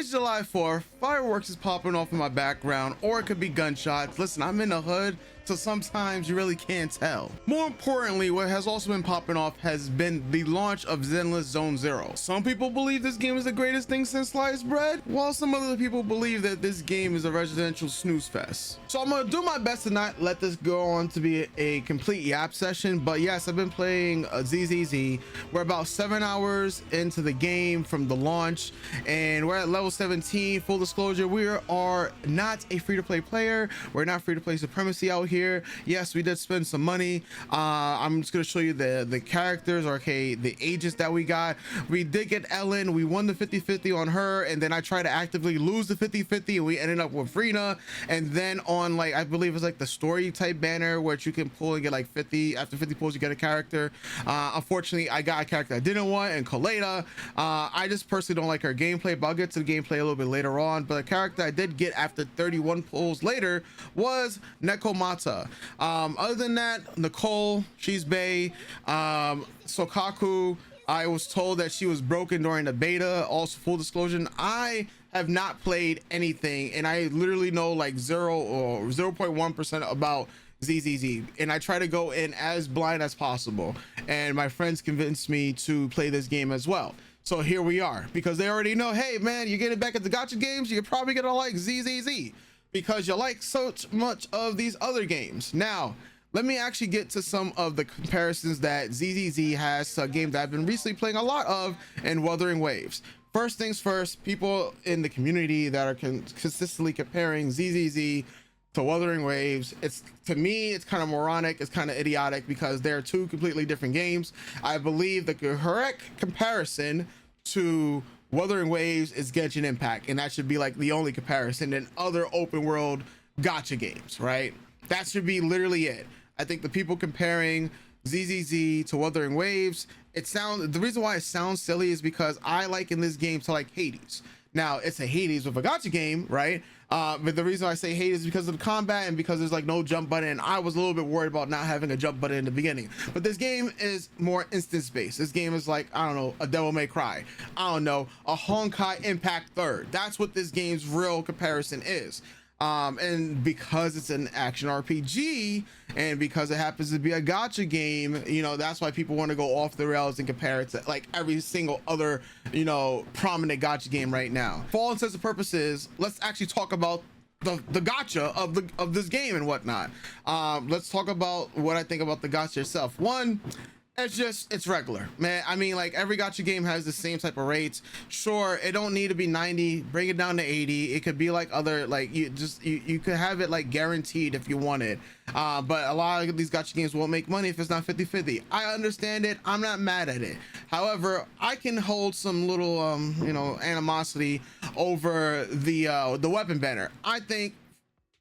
It's July 4th, fireworks is popping off in my background, or it could be gunshots. Listen, I'm in the hood, so sometimes you really can't tell. More importantly, what has also been popping off has been the launch of Zenless Zone Zero. Some people believe this game is the greatest thing since sliced bread, while some other people believe that this game is a residential snooze fest. So I'm gonna do my best to not let this go on to be a complete yap session, but yes, I've been playing ZZZ. We're about 7 hours into the game from the launch, and we're at level 17. Full disclosure, we are not a free-to-play player. We're not free-to-play supremacy out here. Yes, we did spend some money. I'm just gonna show you the characters, or okay, the agents that we got. We did get Ellen. We won the 50-50 on her, and then I tried to actively lose the 50-50, and we ended up with Frina. And then on, like, I believe it's like the story type banner, which you can pull and get like 50. After 50 pulls, you get a character. Unfortunately, I got a character I didn't want, and Kaleda. I just personally don't like her gameplay, but I'll get to the gameplay a little bit later on. But a character I did get after 31 pulls later was Nekomata. Other than that, Nicole, she's bae. Sokaku, I was told that she was broken during the beta. Also, full disclosure, I have not played anything, and I literally know like 0 or 0.1% about ZZZ, and I try to go in as blind as possible, and my friends convinced me to play this game as well. So here we are, because they already know, hey man, you're getting back at the gacha games, you're probably gonna like ZZZ because you like so much of these other games. Now let me actually get to some of the comparisons that ZZZ has to a game that I've been recently playing a lot of, and Wuthering Waves. First things first, people in the community that are consistently comparing ZZZ to Wuthering Waves, it's, to me, it's kind of moronic, it's kind of idiotic, because they're two completely different games. I believe the correct comparison to Wuthering Waves is Genshin Impact, and that should be like the only comparison in other open world gacha games, right? That should be literally it. I think the people comparing ZZZ to Wuthering Waves, the reason why it sounds silly is because I liken this game to like Hades. Now it's a Hades with a gacha game, right? But the reason I say Hades is because of the combat and because there's like no jump button, and I was a little bit worried about not having a jump button in the beginning. But this game is more instance based. This game is like, I don't know, a Devil May Cry, I don't know, a Honkai Impact 3rd. That's what this game's real comparison is. And because it's an action RPG, and because it happens to be a gacha game, you know, that's why people want to go off the rails and compare it to like every single other, you know, prominent gacha game right now. For all intents and purposes, let's actually talk about the gacha of this game and whatnot. Let's talk about what I think about the gacha itself. One, it's regular, man. I mean, like, every gacha game has the same type of rates. Sure, it don't need to be 90, bring it down to 80. It could be like other, like, you could have it like guaranteed if you want it. But a lot of these gacha games won't make money if it's not 50-50. I understand it, I'm not mad at it. However, I can hold some little you know, animosity over the weapon banner. I think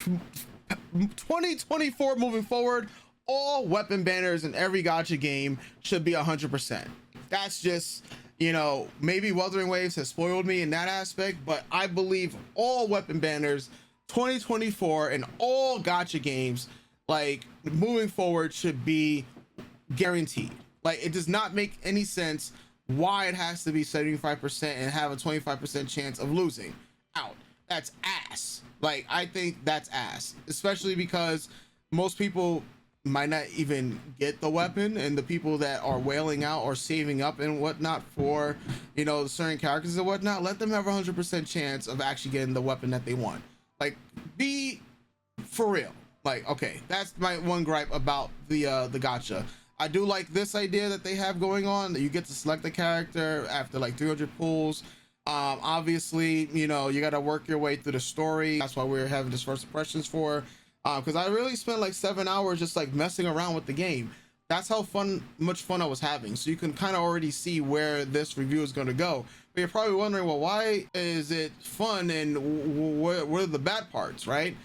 2024 moving forward, all weapon banners in every gacha game should be 100%. That's just, you know, maybe Wuthering Waves has spoiled me in that aspect, but I believe all weapon banners 2024 and all gacha games, like, moving forward, should be guaranteed. Like, it does not make any sense why it has to be 75% and have a 25% chance of losing out. That's ass. Like, I think that's ass, especially because most people might not even get the weapon, and the people that are wailing out or saving up and whatnot for, you know, certain characters and whatnot, let them have a 100% chance of actually getting the weapon that they want. Like, be for real. Like, okay, that's my one gripe about the gacha. I do like this idea that they have going on, that you get to select a character after like 300 pulls. Obviously, you know, you got to work your way through the story. That's why we're having this first impressions for, because I really spent like 7 hours just like messing around with the game. That's how much fun I was having. So you can kind of already see where this review is going to go. But you're probably wondering, well, why is it fun, and what are the bad parts, right?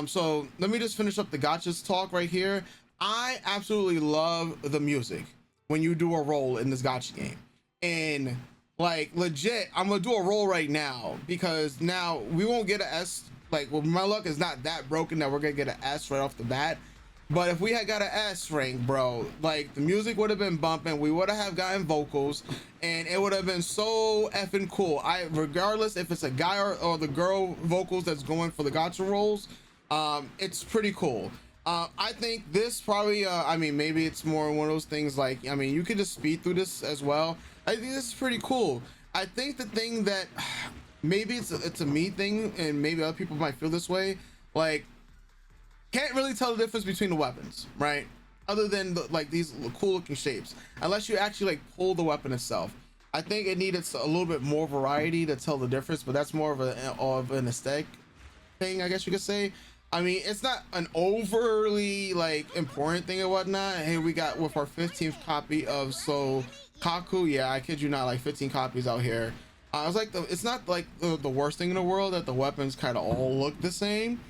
So let me just finish up the gachas talk right here. I absolutely love the music when you do a role in this gacha game, and like, legit, I'm gonna do a roll right now, because now we won't get an S. Like, well, my luck is not that broken that we're gonna get an S right off the bat. But if we had got an S rank, bro, like the music would have been bumping, we would have gotten vocals, and it would have been so effing cool. Regardless if it's a guy or the girl vocals that's going for the gotcha roles, it's pretty cool. I think this probably, I mean, maybe it's more one of those things like, I mean, you can just speed through this as well. I think this is pretty cool. I think the thing that maybe it's a me thing, and maybe other people might feel this way, like, can't really tell the difference between the weapons, right? Other than like these cool looking shapes, unless you actually like pull the weapon itself. I think it needed a little bit more variety to tell the difference, but that's more of an aesthetic thing, I guess you could say. I mean, it's not an overly like important thing or whatnot. Here we got with our 15th copy of Kaku. Yeah, I kid you not, like 15 copies out here. I was like, it's not like the worst thing in the world that the weapons kind of all look the same.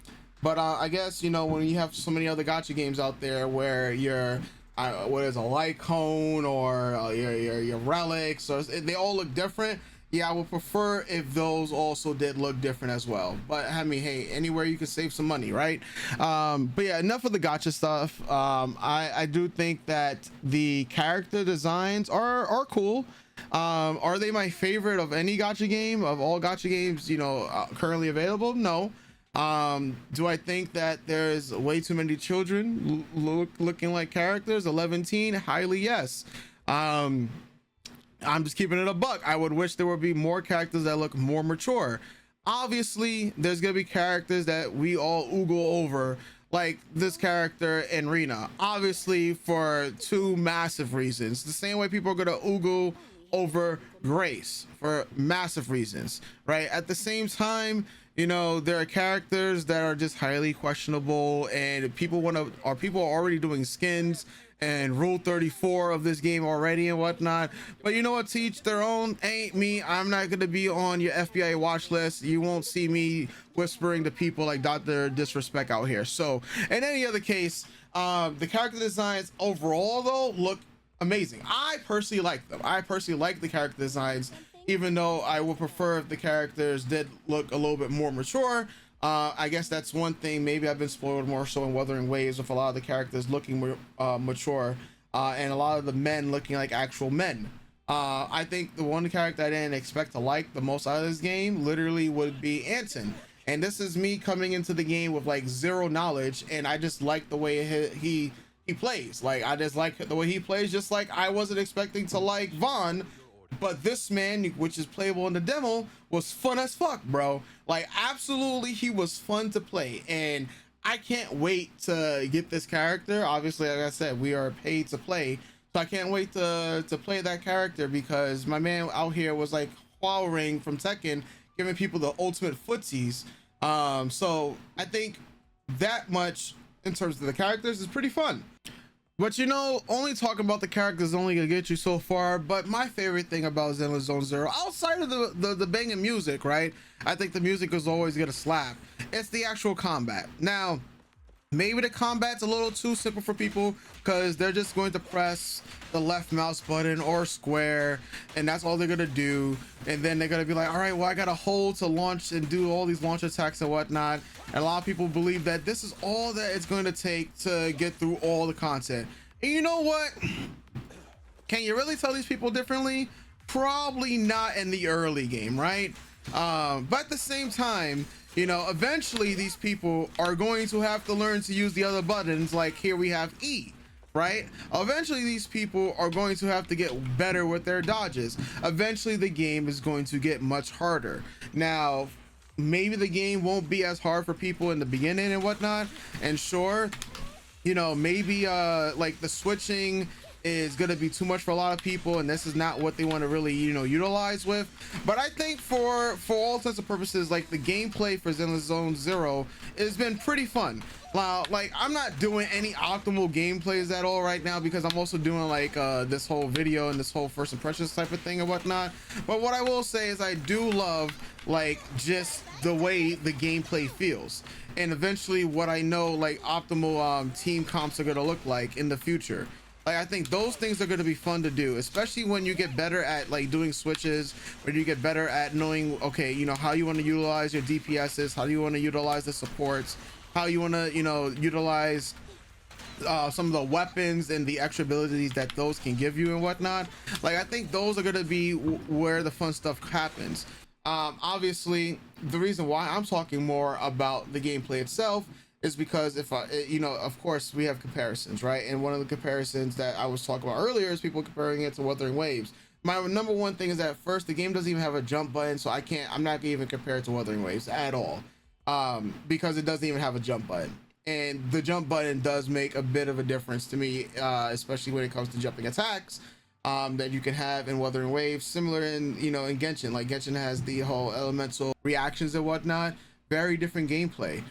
But I guess, you know, when you have so many other gacha games out there where you're what is a light cone or your relics, or they all look different. Yeah, I would prefer if those also did look different as well. But I mean, hey, anywhere you can save some money, right? But yeah, enough of the gacha stuff. I do think that the character designs are cool. Are they my favorite of any gacha game, of all gacha games, you know, currently available? No. Do I think that there's way too many children looking like characters? 11 teen, highly yes. I'm just keeping it a buck. I would wish there would be more characters that look more mature. Obviously there's gonna be characters that we all oogle over, like this character in Rena, obviously for two massive reasons. The same way people are gonna oogle over Grace for massive reasons, right? At the same time, you know, there are characters that are just highly questionable, and people are already doing skins and rule 34 of this game already and whatnot. But you know what, to each their own. Ain't me. I'm not going to be on your FBI watch list. You won't see me whispering to people like Dr. Disrespect out here. So in any other case, the character designs overall though look amazing. I personally like them. I personally like the character designs, even though I would prefer if the characters did look a little bit more mature. I guess that's one thing. Maybe I've been spoiled more so in Wuthering Waves with a lot of the characters looking mature, and a lot of the men looking like actual men. I think the one character I didn't expect to like the most out of this game literally would be Anton. And this is me coming into the game with like zero knowledge, and I just like the way he plays. Like, I just like the way he plays, just like I wasn't expecting to like Vaughn. But this man, which is playable in the demo, was fun as fuck, bro. Like, absolutely, he was fun to play, and I can't wait to get this character. Obviously, like I said, we are paid to play, so I can't wait to play that character, because my man out here was like Huawei from Tekken, giving people the ultimate footsies. So I think that much in terms of the characters is pretty fun. But you know, only talking about the characters is only gonna get you so far. But my favorite thing about Zenless Zone Zero, outside of the banging music, right? I think the music is always gonna slap. It's the actual combat. Now, maybe the combat's a little too simple for people, because they're just going to press the left mouse button or square, and that's all they're gonna do. And then they're gonna be like, all right, well, I gotta hold to launch and do all these launch attacks and whatnot. And a lot of people believe that this is all that it's going to take to get through all the content. And you know what? Can you really tell these people differently? Probably not in the early game, right? But at the same time, you know, eventually these people are going to have to learn to use the other buttons. Like here we have E, right? Eventually these people are going to have to get better with their dodges. Eventually the game is going to get much harder. Now, maybe the game won't be as hard for people in the beginning and whatnot, and sure, you know, maybe like the switching is going to be too much for a lot of people, and this is not what they want to really, you know, utilize with. But I think for all intents and purposes, like the gameplay for Zenless Zone Zero has been pretty fun. Now, like, I'm not doing any optimal gameplays at all right now, because I'm also doing like this whole video and this whole first impressions type of thing and whatnot. But what I will say is I do love like just the way the gameplay feels, and eventually what I know like optimal team comps are going to look like in the future. Like, I think those things are going to be fun to do, especially when you get better at like doing switches, when you get better at knowing, okay, you know, how you want to utilize your DPSs, how do you want to utilize the supports, how you want to, you know, utilize some of the weapons and the extra abilities that those can give you and whatnot. Like, I think those are going to be where the fun stuff happens. Obviously, the reason why I'm talking more about the gameplay itself is because if I, you know, of course we have comparisons, right? And one of the comparisons that I was talking about earlier is people comparing it to Wuthering Waves. My number one thing is that first, the game doesn't even have a jump button, so I'm not gonna even compare it to Wuthering Waves at all, because it doesn't even have a jump button. And the jump button does make a bit of a difference to me, especially when it comes to jumping attacks that you can have in Wuthering Waves, similar in, you know, in Genshin. Like, Genshin has the whole elemental reactions and whatnot. Very different gameplay.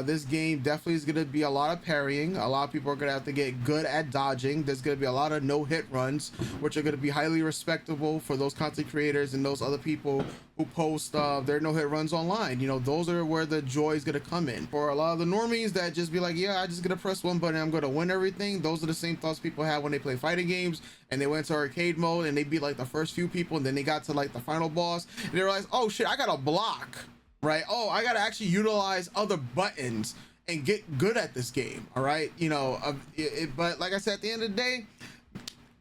This game definitely is going to be a lot of parrying. A lot of people are going to have to get good at dodging. There's going to be a lot of no-hit runs, which are going to be highly respectable for those content creators and those other people who post their no-hit runs online. You know, those are where the joy is going to come in. For a lot of the normies that just be like, yeah, I just going to press one button and I'm going to win everything, those are the same thoughts people have when they play fighting games and they went to arcade mode and they beat like the first few people and then they got to like the final boss and they realized, oh shit, I got to block. Right? Oh, I gotta actually utilize other buttons and get good at this game. All right, you know, but like I said, at the end of the day,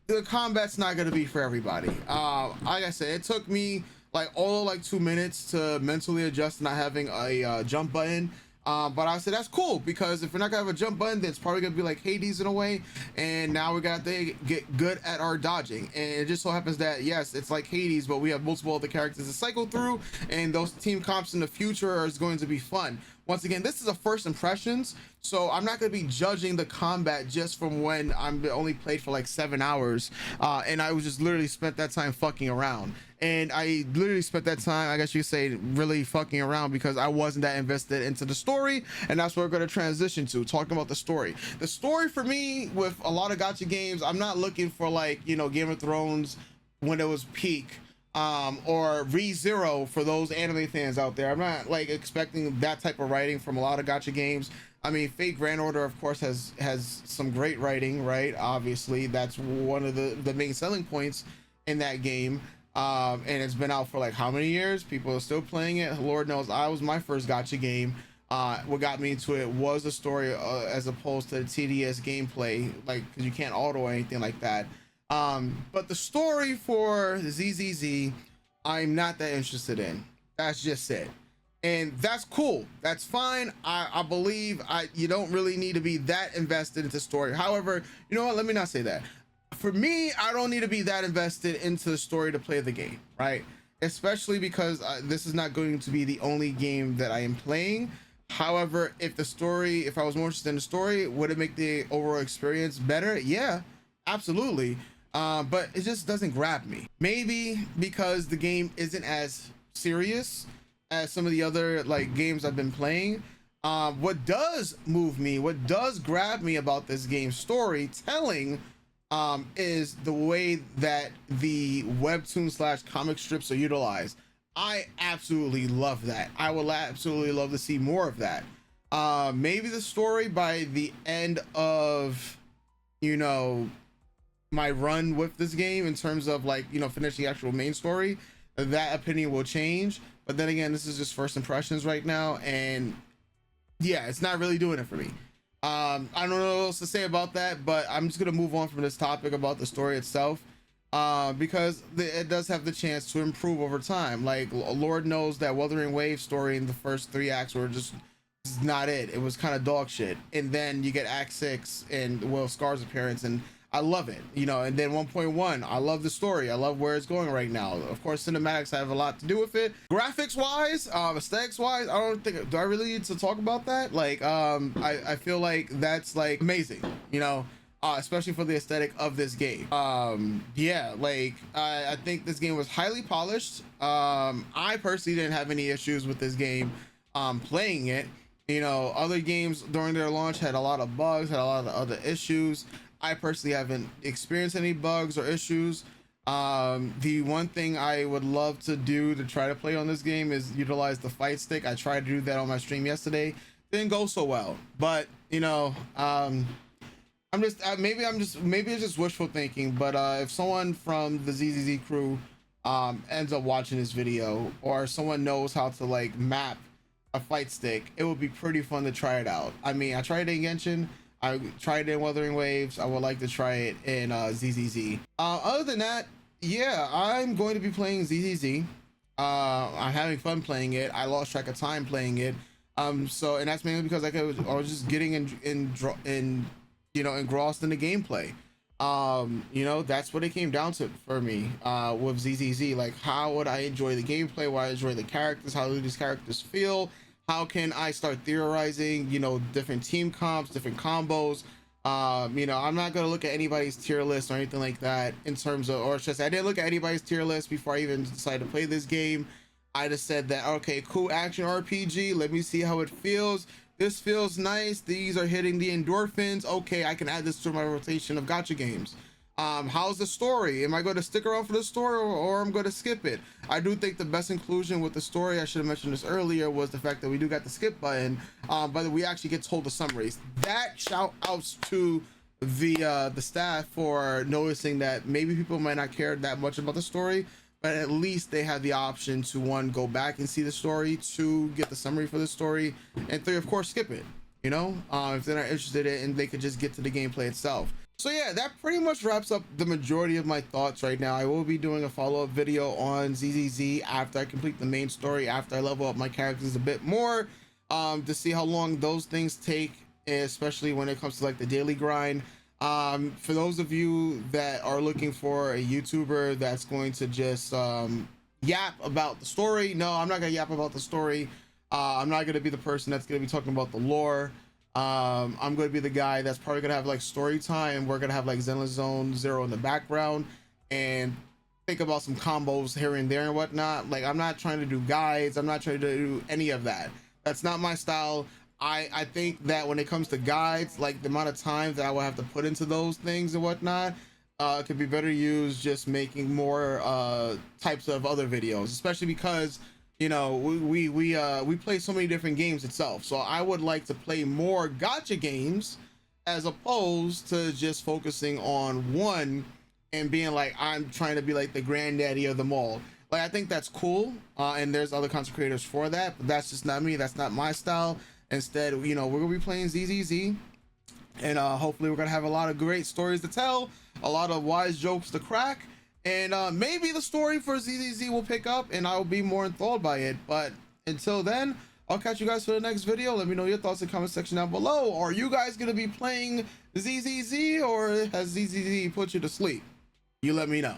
the combat's not gonna be for everybody. Like I said, it took me like all of like 2 minutes to mentally adjust to not having a jump button. But I said that's cool, because if we're not gonna have a jump button, then it's probably gonna be like Hades in a way. And now we got to get good at our dodging. And it just so happens that yes, it's like Hades, but we have multiple other characters to cycle through, and those team comps in the future is going to be fun. Once again, this is a first impressions, so I'm not going to be judging the combat just from when I'm only played for like 7 hours, and I was just literally spent that time fucking around. And I literally spent that time, I guess you could say, really fucking around, because I wasn't that invested into the story. And that's what we're going to transition to, talking about the story. The story for me with a lot of gacha games, I'm not looking for like, you know, Game of Thrones when it was peak, or ReZero for those anime fans out there. I'm not like expecting that type of writing from a lot of gacha games. I mean, Fate Grand Order, of course, has some great writing, right? Obviously, that's one of the main selling points in that game. And it's been out for like how many years? People are still playing it. Lord knows, I was my first gacha game. What got me into it was the story, as opposed to the tedious gameplay, like, because you can't auto or anything like that. But the story for ZZZ, I'm not that interested in. That's just it. And that's cool. That's fine. I believe you don't really need to be that invested into story. However, you know what? Let me not say that. For me, I don't need to be that invested into the story to play the game, right? Especially because this is not going to be the only game that I am playing. However, if I was more interested in the story, would it make the overall experience better? Yeah, absolutely. But it just doesn't grab me. Maybe because the game isn't as serious as some of the other like games I've been playing. What does move me, what does grab me about this game's storytelling, is the way that the webtoon / comic strips are utilized. I absolutely love that. I will absolutely love to see more of that. Maybe the story by the end of, you know, my run with this game, in terms of like, you know, finishing the actual main story, that opinion will change. But then again, this is just first impressions right now, and yeah, it's not really doing it for me. I don't know what else to say about that, but I'm just gonna move on from this topic about the story itself, because it does have the chance to improve over time. Like, Lord knows that Wuthering Waves story in the first 3 acts were just not it. It was kind of dog shit, and then you get Act 6 and Will Scar's appearance, and I love it, you know. And then 1.1, I love the story. I love where it's going right now. Of course, cinematics have a lot to do with it. Graphics wise, aesthetics wise, I don't think, do I really need to talk about that? Like, I feel like that's like amazing, you know, especially for the aesthetic of this game. Yeah, like I think this game was highly polished. I personally didn't have any issues with this game playing it. You know, other games during their launch had a lot of bugs, had a lot of other issues. I personally haven't experienced any bugs or issues. The one thing I would love to do to try to play on this game is utilize the fight stick. I tried to do that on my stream yesterday. Didn't go so well, but you know, maybe it's just wishful thinking, but if someone from the ZZZ crew ends up watching this video, or someone knows how to like map a fight stick, it would be pretty fun to try it out. I mean, I tried it in Genshin. I tried it in Wuthering Waves. I would like to try it in ZZZ. Other than that, yeah, I'm going to be playing ZZZ. I'm having fun playing it. I lost track of time playing it. So, and that's mainly because I was just getting in you know, engrossed in the gameplay. You know, that's what it came down to for me with ZZZ. Like, how would I enjoy the gameplay? Why I enjoy the characters? How do these characters feel? How can I start theorizing, you know, different team comps, different combos? You know, I'm not gonna look at anybody's tier list or anything like that in terms of, or it's just I didn't look at anybody's tier list before I even decided to play this game. I just said that, okay, cool action RPG. Let me see how it feels. This feels nice. These are hitting the endorphins. Okay, I can add this to my rotation of gacha games. How's the story? Am I going to stick around for the story, or I'm going to skip it? I do think the best inclusion with the story, I should have mentioned this earlier, was the fact that we do got the skip button, but we actually get told the summaries. That shout outs to the staff for noticing that maybe people might not care that much about the story, but at least they have the option to, one, go back and see the story, two, get the summary for the story, and three, of course, skip it. You know, if they're not interested in it, and they could just get to the gameplay itself. So yeah, that pretty much wraps up the majority of my thoughts right now. I will be doing a follow-up video on ZZZ after I complete the main story, after I level up my characters a bit more, to see how long those things take, especially when it comes to like the daily grind. For those of you that are looking for a YouTuber that's going to just yap about the story, no, I'm not gonna yap about the story. I'm not gonna be the person that's gonna be talking about the lore. I'm going to be the guy that's probably going to have like story time. We're going to have like Zenless Zone Zero in the background and think about some combos here and there and whatnot. Like, I'm not trying to do guides. I'm not trying to do any of that. That's not my style. I think that when it comes to guides, like the amount of time that I will have to put into those things and whatnot, could be better used just making more types of other videos, especially because, you know, we play so many different games itself. So I would like to play more gacha games as opposed to just focusing on one and being like, I'm trying to be like the granddaddy of them all. Like, I think that's cool, and there's other content creators for that, but that's just not me. That's not my style. Instead, you know, we're gonna be playing ZZZ, and hopefully we're gonna have a lot of great stories to tell, a lot of wise jokes to crack, and maybe the story for ZZZ will pick up and I'll be more enthralled by it. But until then, I'll catch you guys for the next video. Let me know your thoughts in the comment section down below. Are you guys gonna be playing ZZZ, or has ZZZ put you to sleep? You let me know.